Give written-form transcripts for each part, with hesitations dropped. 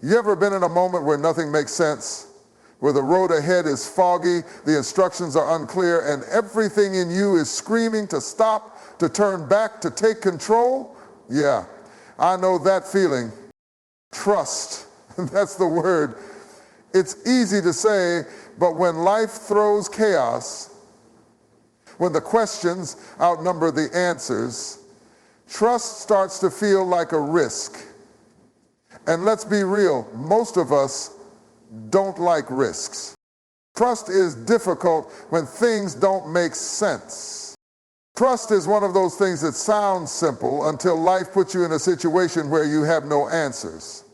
You ever been in a moment where nothing makes sense? Where the road ahead is foggy, the instructions are unclear, and everything in you is screaming to stop, to turn back, to take control? Yeah, I know that feeling. Trust, that's the word. It's easy to say, but when life throws chaos, when the questions outnumber the answers, trust starts to feel like a risk. And let's be real, most of us don't like risks. Trust is difficult when things don't make sense. Trust is one of those things that sounds simple until life puts you in a situation where you have no answers.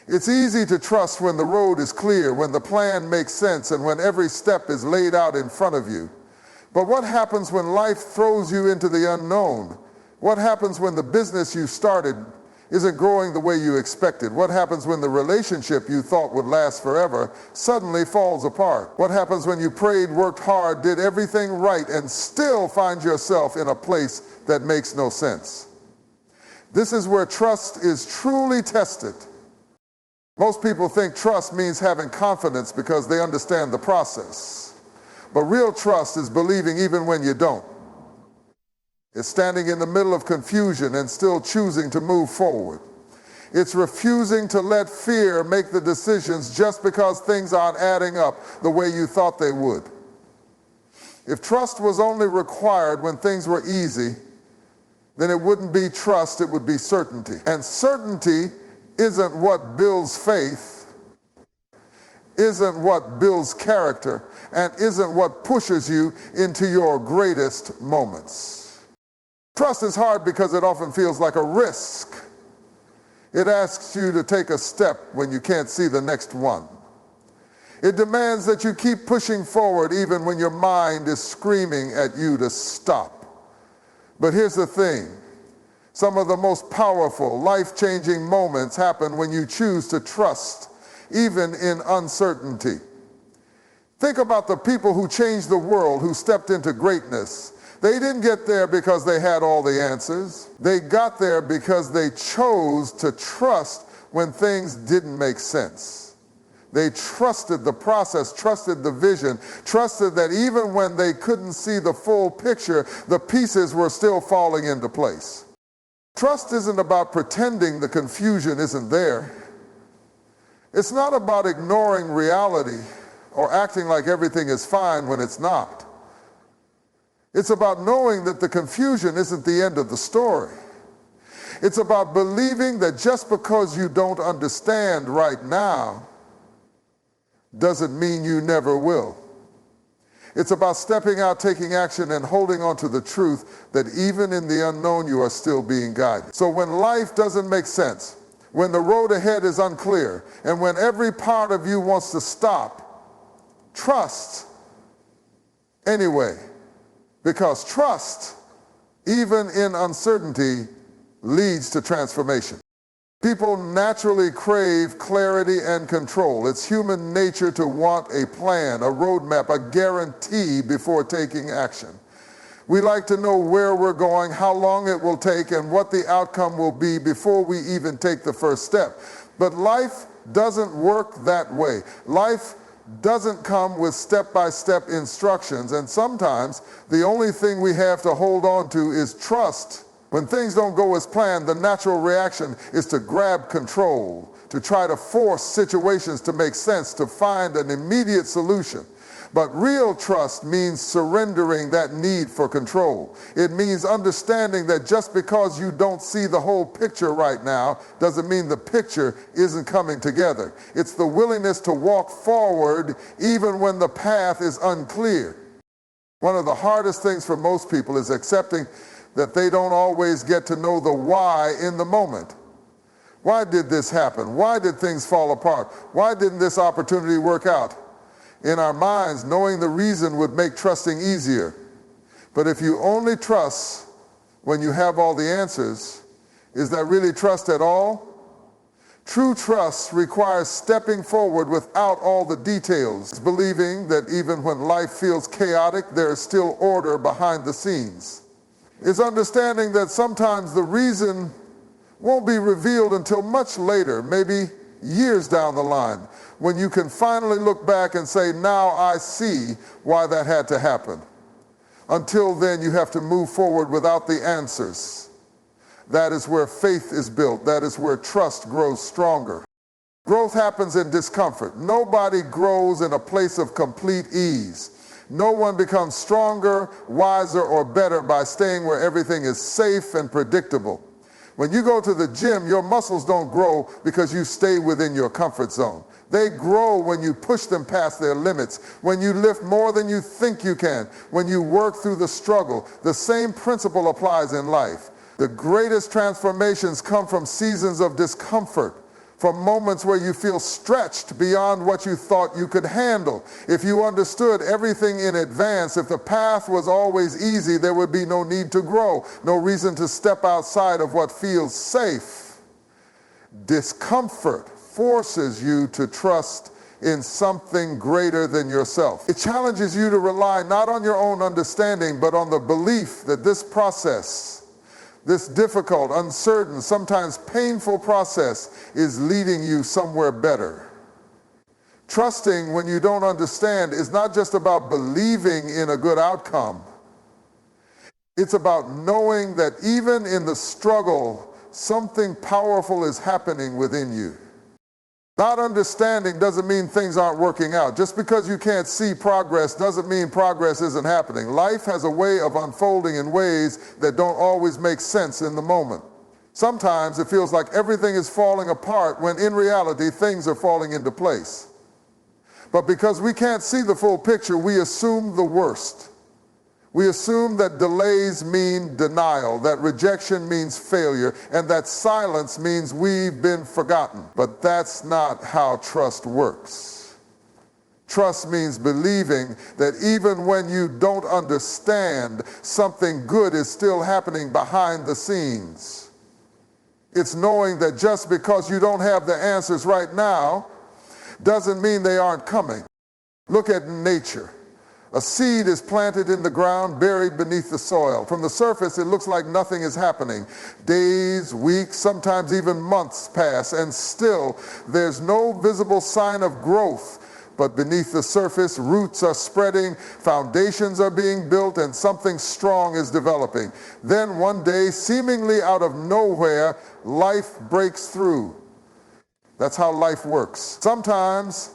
It's easy to trust when the road is clear, when the plan makes sense, and when every step is laid out in front of you. But what happens when life throws you into the unknown? What happens when the business you started isn't growing the way you expected? What happens when the relationship you thought would last forever suddenly falls apart? What happens when you prayed, worked hard, did everything right, and still find yourself in a place that makes no sense? This is where trust is truly tested. Most people think trust means having confidence because they understand the process. But real trust is believing even when you don't. It's standing in the middle of confusion and still choosing to move forward. It's refusing to let fear make the decisions just because things aren't adding up the way you thought they would. If trust was only required when things were easy, then it wouldn't be trust, it would be certainty. And certainty isn't what builds faith, isn't what builds character, and isn't what pushes you into your greatest moments. Trust is hard because it often feels like a risk. It asks you to take a step when you can't see the next one. It demands that you keep pushing forward even when your mind is screaming at you to stop. But here's the thing. Some of the most powerful, life-changing moments happen when you choose to trust, even in uncertainty. Think about the people who changed the world, who stepped into greatness. They didn't get there because they had all the answers. They got there because they chose to trust when things didn't make sense. They trusted the process, trusted the vision, trusted that even when they couldn't see the full picture, the pieces were still falling into place. Trust isn't about pretending the confusion isn't there. It's not about ignoring reality or acting like everything is fine when it's not. It's about knowing that the confusion isn't the end of the story. It's about believing that just because you don't understand right now doesn't mean you never will. It's about stepping out, taking action, and holding on to the truth that even in the unknown you are still being guided. So when life doesn't make sense, when the road ahead is unclear, and when every part of you wants to stop, trust anyway. Because trust, even in uncertainty, leads to transformation. People naturally crave clarity and control. It's human nature to want a plan, a roadmap, a guarantee before taking action. We like to know where we're going, how long it will take, and what the outcome will be before we even take the first step. But life doesn't work that way. Life doesn't come with step-by-step instructions, and sometimes the only thing we have to hold on to is trust. When things don't go as planned, the natural reaction is to grab control, to try to force situations to make sense, to find an immediate solution. But real trust means surrendering that need for control. It means understanding that just because you don't see the whole picture right now doesn't mean the picture isn't coming together. It's the willingness to walk forward even when the path is unclear. One of the hardest things for most people is accepting that they don't always get to know the why in the moment. Why did this happen? Why did things fall apart? Why didn't this opportunity work out? In our minds, knowing the reason would make trusting easier. But if you only trust when you have all the answers, is that really trust at all? True trust requires stepping forward without all the details, believing that even when life feels chaotic, there is still order behind the scenes. It's understanding that sometimes the reason won't be revealed until much later, maybe years down the line, when you can finally look back and say, now I see why that had to happen. Until then, you have to move forward without the answers. That is where faith is built. That is where trust grows stronger. Growth happens in discomfort. Nobody grows in a place of complete ease. No one becomes stronger, wiser, or better by staying where everything is safe and predictable. When you go to the gym, your muscles don't grow because you stay within your comfort zone. They grow when you push them past their limits, when you lift more than you think you can, when you work through the struggle. The same principle applies in life. The greatest transformations come from seasons of discomfort, from moments where you feel stretched beyond what you thought you could handle. If you understood everything in advance, if the path was always easy, there would be no need to grow, no reason to step outside of what feels safe. Discomfort forces you to trust in something greater than yourself. It challenges you to rely not on your own understanding, but on the belief that this process, this difficult, uncertain, sometimes painful process is leading you somewhere better. Trusting when you don't understand is not just about believing in a good outcome. It's about knowing that even in the struggle, something powerful is happening within you. Not understanding doesn't mean things aren't working out. Just because you can't see progress doesn't mean progress isn't happening. Life has a way of unfolding in ways that don't always make sense in the moment. Sometimes it feels like everything is falling apart when in reality things are falling into place. But because we can't see the full picture, we assume the worst. We assume that delays mean denial, that rejection means failure, and that silence means we've been forgotten. But that's not how trust works. Trust means believing that even when you don't understand, something good is still happening behind the scenes. It's knowing that just because you don't have the answers right now doesn't mean they aren't coming. Look at nature. A seed is planted in the ground, buried beneath the soil. From the surface, it looks like nothing is happening. Days, weeks, sometimes even months pass, and still there's no visible sign of growth. But beneath the surface, roots are spreading, foundations are being built, and something strong is developing. Then one day, seemingly out of nowhere, life breaks through. That's how life works. Sometimes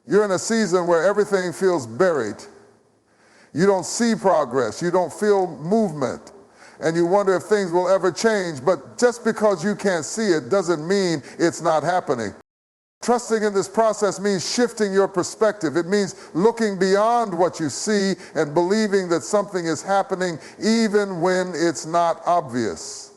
you're in a season where everything feels buried. You don't see progress, you don't feel movement, and you wonder if things will ever change. But just because you can't see it doesn't mean it's not happening. Trusting in this process means shifting your perspective. It means looking beyond what you see and believing that something is happening even when it's not obvious.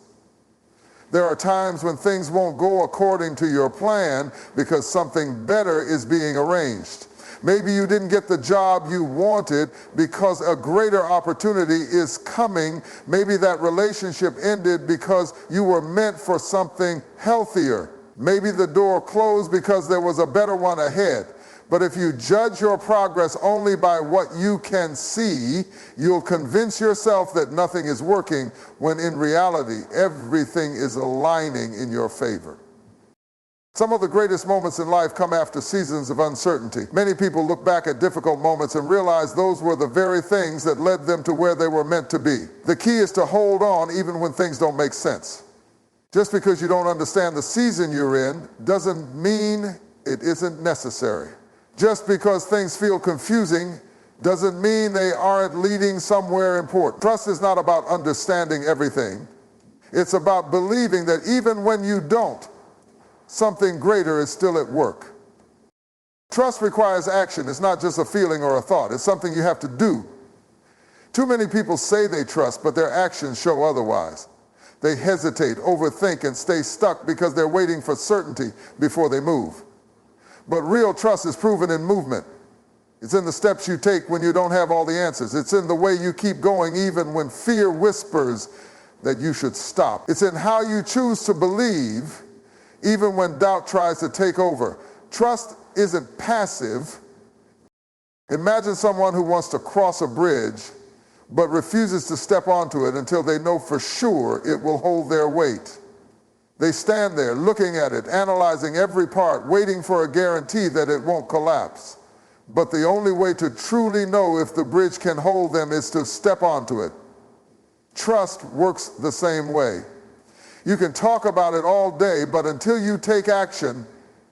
There are times when things won't go according to your plan because something better is being arranged. Maybe you didn't get the job you wanted because a greater opportunity is coming. Maybe that relationship ended because you were meant for something healthier. Maybe the door closed because there was a better one ahead. But if you judge your progress only by what you can see, you'll convince yourself that nothing is working when in reality, everything is aligning in your favor. Some of the greatest moments in life come after seasons of uncertainty. Many people look back at difficult moments and realize those were the very things that led them to where they were meant to be. The key is to hold on even when things don't make sense. Just because you don't understand the season you're in doesn't mean it isn't necessary. Just because things feel confusing doesn't mean they aren't leading somewhere important. Trust is not about understanding everything. It's about believing that even when you don't, something greater is still at work. Trust requires action. It's not just a feeling or a thought. It's something you have to do. Too many people say they trust, but their actions show otherwise. They hesitate, overthink, and stay stuck because they're waiting for certainty before they move. But real trust is proven in movement. It's in the steps you take when you don't have all the answers. It's in the way you keep going even when fear whispers that you should stop. It's in how you choose to believe even when doubt tries to take over. Trust isn't passive. Imagine someone who wants to cross a bridge but refuses to step onto it until they know for sure it will hold their weight. They stand there looking at it, analyzing every part, waiting for a guarantee that it won't collapse. But the only way to truly know if the bridge can hold them is to step onto it. Trust works the same way. You can talk about it all day, but until you take action,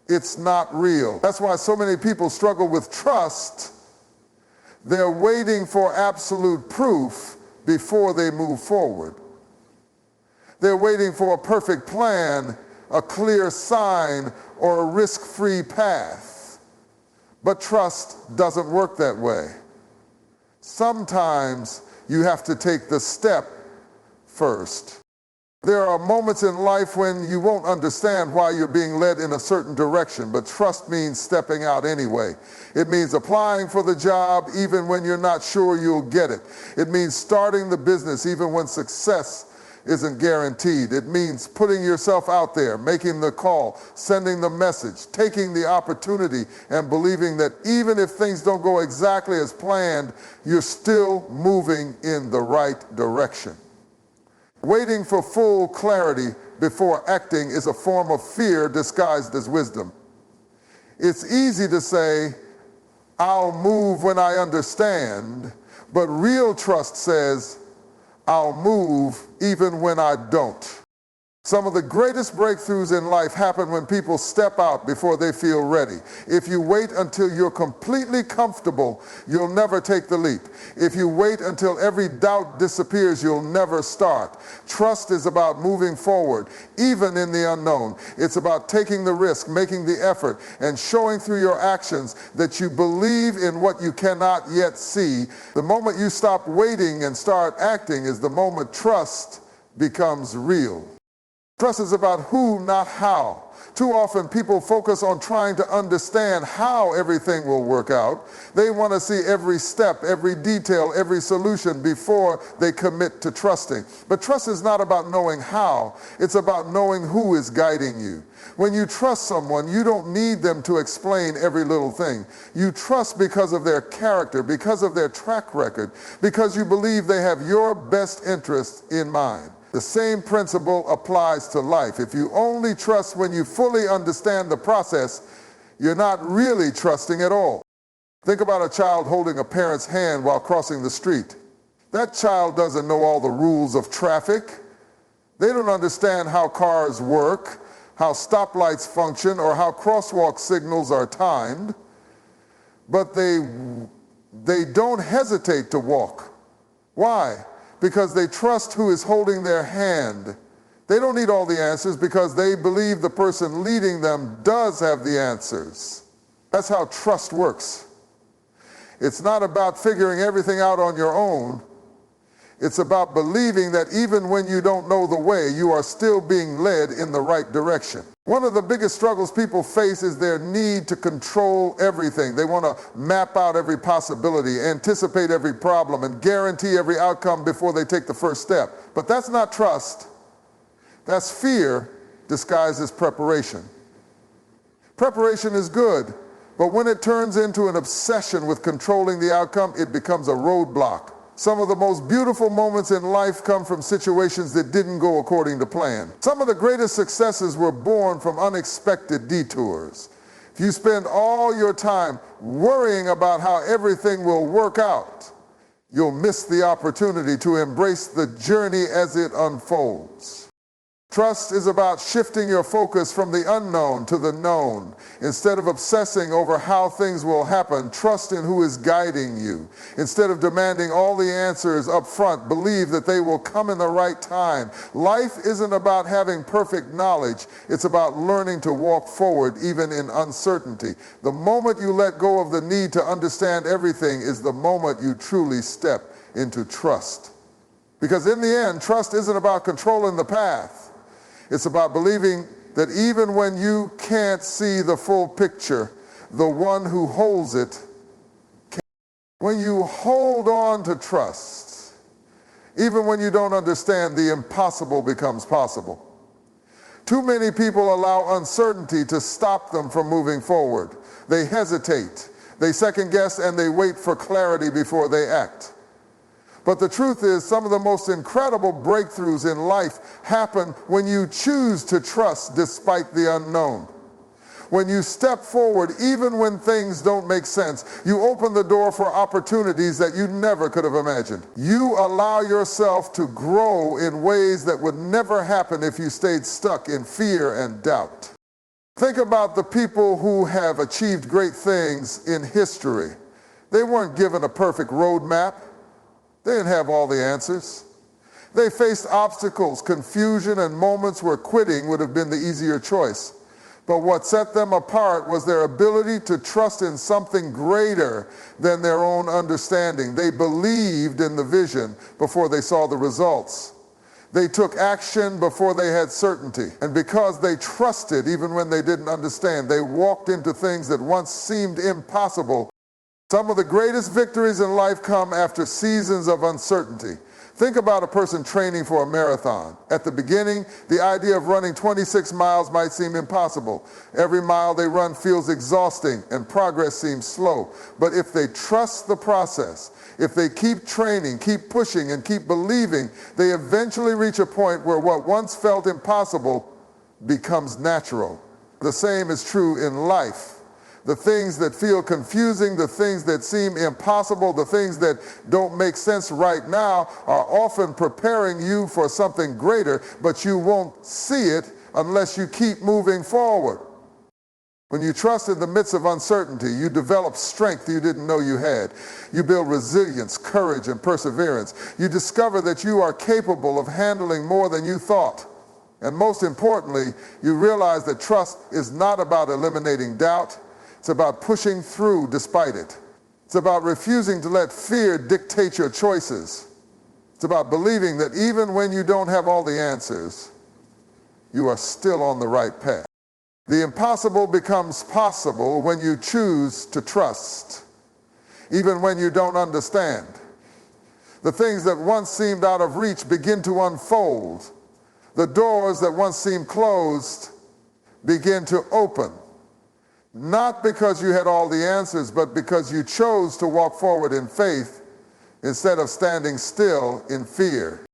it's not real. That's why so many people struggle with trust. They're waiting for absolute proof before they move forward. They're waiting for a perfect plan, a clear sign, or a risk-free path. But trust doesn't work that way. Sometimes you have to take the step first. There are moments in life when you won't understand why you're being led in a certain direction, but trust means stepping out anyway. It means applying for the job even when you're not sure you'll get it. It means starting the business even when success isn't guaranteed. It means putting yourself out there, making the call, sending the message, taking the opportunity, and believing that even if things don't go exactly as planned, you're still moving in the right direction. Waiting for full clarity before acting is a form of fear disguised as wisdom. It's easy to say, I'll move when I understand, but real trust says, I'll move even when I don't. Some of the greatest breakthroughs in life happen when people step out before they feel ready. If you wait until you're completely comfortable, you'll never take the leap. If you wait until every doubt disappears, you'll never start. Trust is about moving forward, even in the unknown. It's about taking the risk, making the effort, and showing through your actions that you believe in what you cannot yet see. The moment you stop waiting and start acting is the moment trust becomes real. Trust is about who, not how. Too often people focus on trying to understand how everything will work out. They want to see every step, every detail, every solution before they commit to trusting. But trust is not about knowing how. It's about knowing who is guiding you. When you trust someone, you don't need them to explain every little thing. You trust because of their character, because of their track record, because you believe they have your best interest in mind. The same principle applies to life. If you only trust when you fully understand the process, you're not really trusting at all. Think about a child holding a parent's hand while crossing the street. That child doesn't know all the rules of traffic. They don't understand how cars work, how stoplights function, or how crosswalk signals are timed. But they don't hesitate to walk. Why? Because they trust who is holding their hand. They don't need all the answers because they believe the person leading them does have the answers. That's how trust works. It's not about figuring everything out on your own. It's about believing that even when you don't know the way, you are still being led in the right direction. One of the biggest struggles people face is their need to control everything. They want to map out every possibility, anticipate every problem, and guarantee every outcome before they take the first step. But that's not trust. That's fear disguised as preparation. Preparation is good, but when it turns into an obsession with controlling the outcome, it becomes a roadblock. Some of the most beautiful moments in life come from situations that didn't go according to plan. Some of the greatest successes were born from unexpected detours. If you spend all your time worrying about how everything will work out, you'll miss the opportunity to embrace the journey as it unfolds. Trust is about shifting your focus from the unknown to the known. Instead of obsessing over how things will happen, trust in who is guiding you. Instead of demanding all the answers up front, believe that they will come in the right time. Life isn't about having perfect knowledge. It's about learning to walk forward even in uncertainty. The moment you let go of the need to understand everything is the moment you truly step into trust. Because in the end, trust isn't about controlling the path. It's about believing that even when you can't see the full picture, the one who holds it can. When you hold on to trust, even when you don't understand, the impossible becomes possible. Too many people allow uncertainty to stop them from moving forward. They hesitate, they second guess, and they wait for clarity before they act. But the truth is, some of the most incredible breakthroughs in life happen when you choose to trust despite the unknown. When you step forward, even when things don't make sense, you open the door for opportunities that you never could have imagined. You allow yourself to grow in ways that would never happen if you stayed stuck in fear and doubt. Think about the people who have achieved great things in history. They weren't given a perfect roadmap. They didn't have all the answers. They faced obstacles, confusion, and moments where quitting would have been the easier choice. But what set them apart was their ability to trust in something greater than their own understanding. They believed in the vision before they saw the results. They took action before they had certainty. And because they trusted even when they didn't understand, they walked into things that once seemed impossible. Some of the greatest victories in life come after seasons of uncertainty. Think about a person training for a marathon. At the beginning, the idea of running 26 miles might seem impossible. Every mile they run feels exhausting and progress seems slow. But if they trust the process, if they keep training, keep pushing, and keep believing, they eventually reach a point where what once felt impossible becomes natural. The same is true in life. The things that feel confusing, the things that seem impossible, the things that don't make sense right now are often preparing you for something greater, but you won't see it unless you keep moving forward. When you trust in the midst of uncertainty, you develop strength you didn't know you had. You build resilience, courage, and perseverance. You discover that you are capable of handling more than you thought. And most importantly, you realize that trust is not about eliminating doubt. It's about pushing through despite it. It's about refusing to let fear dictate your choices. It's about believing that even when you don't have all the answers, you are still on the right path. The impossible becomes possible when you choose to trust, even when you don't understand. The things that once seemed out of reach begin to unfold. The doors that once seemed closed begin to open. Not because you had all the answers, but because you chose to walk forward in faith instead of standing still in fear.